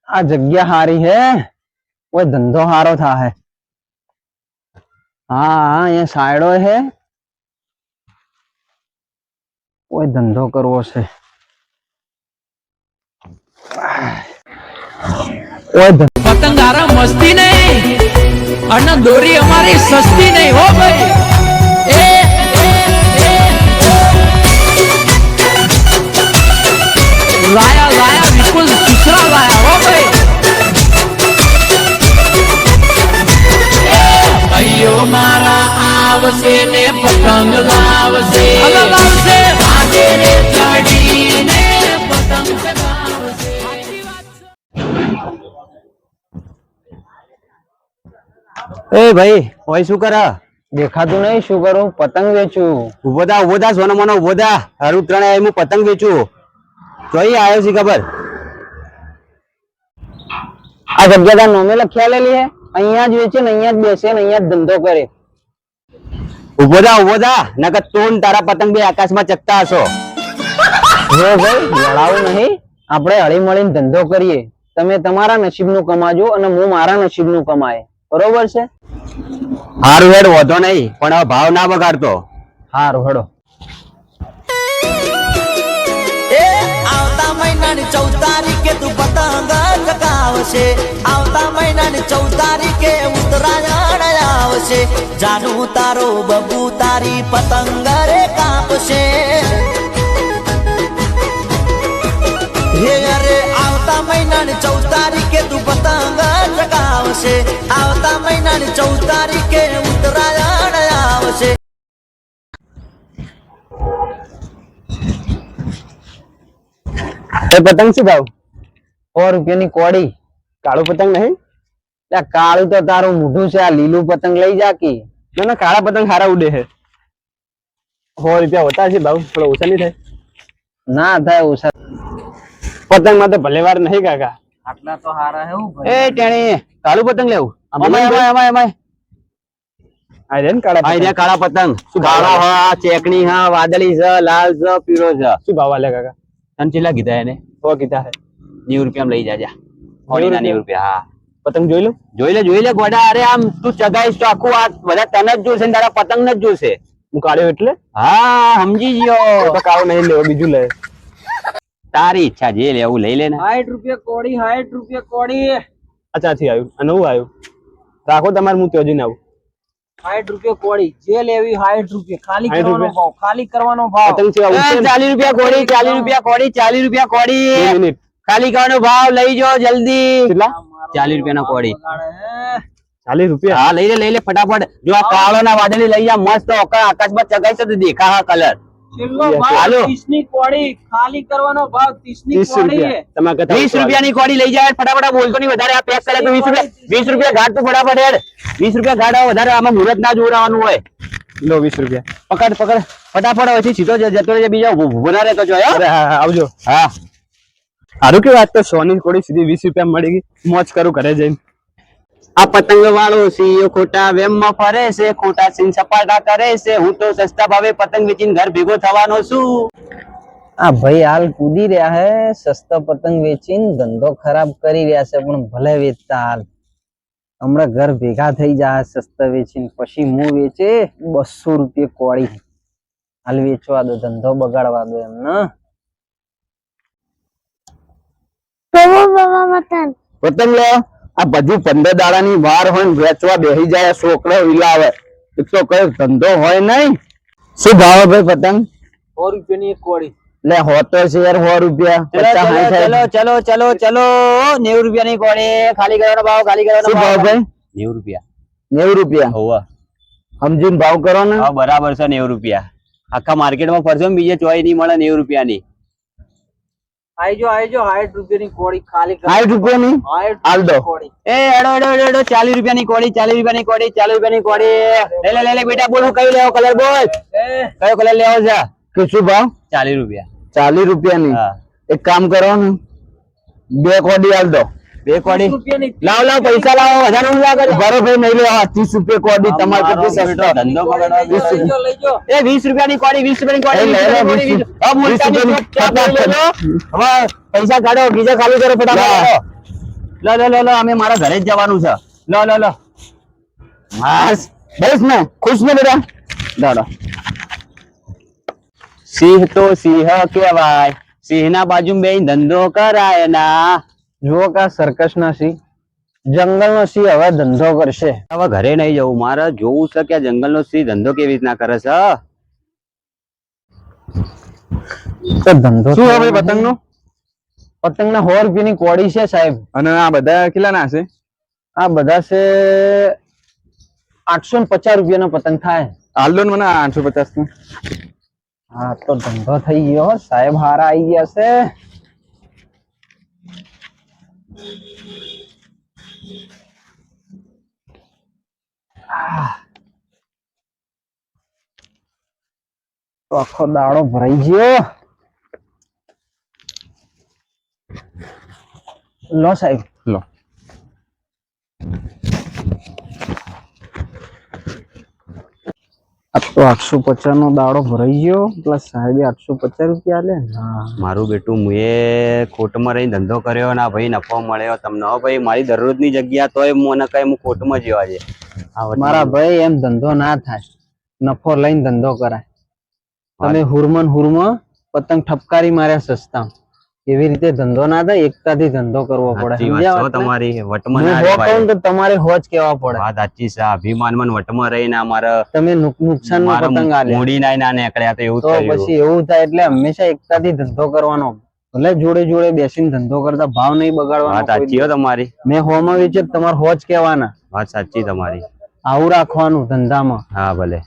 આ જગ્યા હારી હે, કોઈ ધંધો હારો થાય. હા અહીંયા સાયડો હે, કોઈ ધંધો કરવો છે. પતંગ આરા મસ્તી નહીં અને દોરી અમારી સસ્તી નહીં હો ભાઈ. લાયા લાયા વિપુલ સુસરા લાયા હો ભાઈ. ભાઈઓ મારા આવશે ને પતંગ લાવશે લાવશે આજે રે ચડીને પતંગ ચગાવશે. એ ભાઈ ઓય શું કરા? દેખાતું નહીં. શું કરું? પતંગ વેચું. ઉભો થા સોનો મોનો ઉભો થા. હારું ત્રણે હું પતંગ વેચું. જોઈ આવ્યો છે ખબર? આ જગ્યા તાર નોમે લખ્યા લેલી હે. અહીંયા જ વેચે ને અહીંયા જ બેસે ને અહીંયા જ ધંધો કરે. ઉભો થા નકર તું ને તારા પતંગ બે આકાશમાં ચકતા હશો. જો ભાઈ લડાવું નહીં, આપણે હળી મળીને ધંધો કરીએ. તમે તમારા નસીબનું કમાજો અને હું મારા નસીબનું કમાય. બરોબર છે? હારું હેડ વધો નહીં, પણ હવે ભાવ ના બગાડતો. હારું હેડો. આવતા મહિનાની 14 તારીખે તું પતંગ ચગાવશે. આવતા મહિનાની 14 તારીખે ઉત્તરાયણ આવશે. જાનું તારો બબુ તારી પતંગ રે કાપશે. હે અરે આવતા મહિનાની 14 તારીખે તું પતંગ ચગાવશે. આવતા મહિનાની 14 તારીખે ઉત્તરાયણ આવશે. એ પતંગ શું ભાવ? 100 રૂપિયાની કોડી. કાળું પતંગ નહીં? કાળું તો તારું મોઢું છે. આ લીલું પતંગ લઈ જા કી. ના કાળા પતંગ હારા ઉડે છે. 100 રૂપિયા હોતા છે ભાવ, થોડો ઓછા નહીં થાય? ના થાય ઓછા. પતંગ માં તો ભલે વાર નહીં કાકા. આટલા તો હારા હે. એ ટેણી કાળું પતંગ લેવું? અમાય આ રે કાળા પતંગ. કાળા હા, ચેકણી હા, વાદળી છે, લાલ છે, પીળો છે. શું ભાવ આલે કાકા? તને કેટલા કીધા એને? 100 કીધા હે. 90 રૂપિયા લઈ જાજા. 90 રૂપિયા. હા પતંગ જોઈ લે ગોડા. અરે આમ તું ચગાઈશ તો આખું આ બધા તને જ જોશે, તારા પતંગ ને જ જોશે. હું કાળ્યો એટલે? હા સમજી ગયો. તો કાળો નહીં લેવો, બીજું લે. તારી ઈચ્છા, જે લેવું લઈ લે ને. 60 રૂપિયા કોડી. 60 રૂપિયા કોડી. અચ્છાથી આવ્યું અને નવું આવ્યું. રાખો તમારે, હું ત્યાં જઈને આવું. 60 રૂપિયા કોડી. જે લેવી 60 રૂપિયા. ખાલી કરવાનો ભાવ. ખાલી કરવાનો ભાવ. પતંગ છે 40 રૂપિયા કોડી. 40 રૂપિયા કોડી. 40 રૂપિયા કોડી. 2 મિનિટ. ખાલી કરવાનો ભાવ. લઈ જાઓ જલ્દી. કેટલા? 40 રૂપિયા ના કોડી. 40 રૂપિયા? હા લઈ લે ફટાફટ. જો આ કાળો ના વાદળી લઈ જા. મસ્ત આકાશમાં ચગાઈ છે, દેખા હા કલર. હાલો. 30 ની કોડી. ખાલી કરવાનો ભાવ 30 ની 30 રૂપિયા. તમારે 20 રૂપિયાની કોડી લઈ જાય. ફટાફટ બોલતો નહીં વધારે. આ પેક કરે તો 20 રૂપિયા. 20 રૂપિયા ઘાટ તો ફટાફટ હેડ. 20 રૂપિયા ઘાટ વધારે. આમાં મુહૂર્ત ના જોડાવાનું હોય. લો 20 રૂપિયા. પકડ ફટાફટ. હવે સીધો જતો રહેજે. બીજા ઉભો ના રહેતો જો. આવજો. હા સારું કે વાત તો સોની કોડી સીધી 20 રૂપિયા મળી ગઈ. મોજ કરું ઘરે જઈને. આ પતંગ વાળો સિંહ ખોટા વેમમાં ફરે છે. ખોટા સિંહ સપાટા કરે છે. હું તો સસ્તા ભાવે પતંગ વેચીને ઘર ભેગો થવાનો છું. આ ભાઈ હાલ કૂદી રહ્યા હે. સસ્તા પતંગ વેચીને ધંધો ખરાબ કરી રહ્યા છે, પણ ભલે વેચતા. હાલ હમણાં ઘર ભેગા થઈ જાય સસ્તા વેચીને. પછી હું વેચે 200 રૂપિયા કોડી. હાલ વેચવા દો, ધંધો બગાડવા દો એમને. પતંગ લો. આ બધી 15 દાડાની વાર હોય ને વેચવા બેસી જાય. છોકરો વિલાવે. એક તો કયો ધંધો હોય નહીં. શું ભાવ ભાઈ પતંગ? 100 રૂપિયાની એક કોડી. લે હોતો છે યાર 100 રૂપિયા. ચલો 90 રૂપિયાની કોડી. ખાલી કરવાનો ભાવ. ખાલી કરવાનો શું ભાવ ભાઈ? 90 રૂપિયા. 90 રૂપિયા? હોવા સમજીને ભાવ કરો ને. હા બરાબર છે. 90 રૂપિયા. આખા માર્કેટમાં ફરશો ને બીજે ચોઈ નહીં મળે 90 રૂપિયાની. આઈજો 60 રૂપિયાની કોડી. ખાલી 60 રૂપિયાની હાલ દો. એ એડો 40 રૂપિયાની કોડી. 40 રૂપિયાની કોડી. 40 રૂપિયાની કોડી. લે બેટા બોલ. કયો લેવો કલર? બોલ કયો કલર લેવો છે? કે શું ભાવ? 40 રૂપિયા. 40 રૂપિયાની. હા એક કામ કરો ને, 2 કોડી હાલ દો. 2 કોડી. લાવ પૈસા લાવો. વધારે નું લાગે. બરો ભાઈ નહીં લેવા. 30 રૂપિયા કોડી. તમારે ધંધો પકડવા. એ 20 રૂપિયાની કોડી. 20 રૂપિયાની કોડી. હવે પૈસા કાઢો. બીજા ખાલી કરો ફટાફટ. લો લો લો લો અમે મારા ઘરે જ જવાનું છે લો લો લો બસ ને ખુશ ને બેટા દાડો સિંહ તો સિંહ કહેવાય સિંહ ના બાજુ બે ધંધો કરાય ના જુઓ કા સર્કસ ના સિંહ જંગલ નો સિંહ હવે ધંધો કરશે હવે ઘરે નહીં જવું મારે જોવું છે કે આ જંગલ નો સિંહ ધંધો કેવી રીતના કરે છે તો ધંધો શું હવે પતંગ નો પતંગ ના 100 રૂપિયાની કોડી છે સાહેબ અને આ બધા કેટલા ના છે આ બધા છે 850 રૂપિયાનો પતંગ થાય હાલ દો ને મને 850 નું હા તો ધંધો થઈ ગયો સાહેબ હારા આવી ગયા છે તો આખો દાડો ભરાઈ ગયો લો સાહેબ લો તો 850 નો દાડો ભરાઈ ગયો પ્લસ સાહેબે 850 રૂપિયા લે મારું બેટું મુએ ખોટમાં રહી ધંધો કર્યો ના ભાઈ નફો મળ્યો તમને હો ભાઈ મારી દરરોજની જગ્યા તોય મને કઈ હું ખોટમાં જેવા છે મારા ભાઈ એમ ધંધો ના થાય નફો લઈને ધંધો કરાય તમે હુરમન પતંગ ઠપકારી માર્યા સસ્તા એવી રીતે ધંધો ના થાય એકતાથી ધંધો કરવો પડે તમારી વટમાં તમારે હોજ કેવા પડે વાત સાચી છે અભિમાનમાં વટમાં રહીને અમારે તમે નુકસાનમાં પતંગ આલે મૂડી ના નીકળ્યા તો એવું થયું પછી એવું થાય એટલે હંમેશા એકતાથી ધંધો કરવાનો ભલે જોડે જોડે બેસીને ધંધો કરતા ભાવ નહીં બગાડવાનો વાત સાચી હો તમારી મેં હોમાં વેચે તમારે હોજ કેવાના વાત સાચી તમારી આવું રાખવાનું ધંધામાં હા ભલે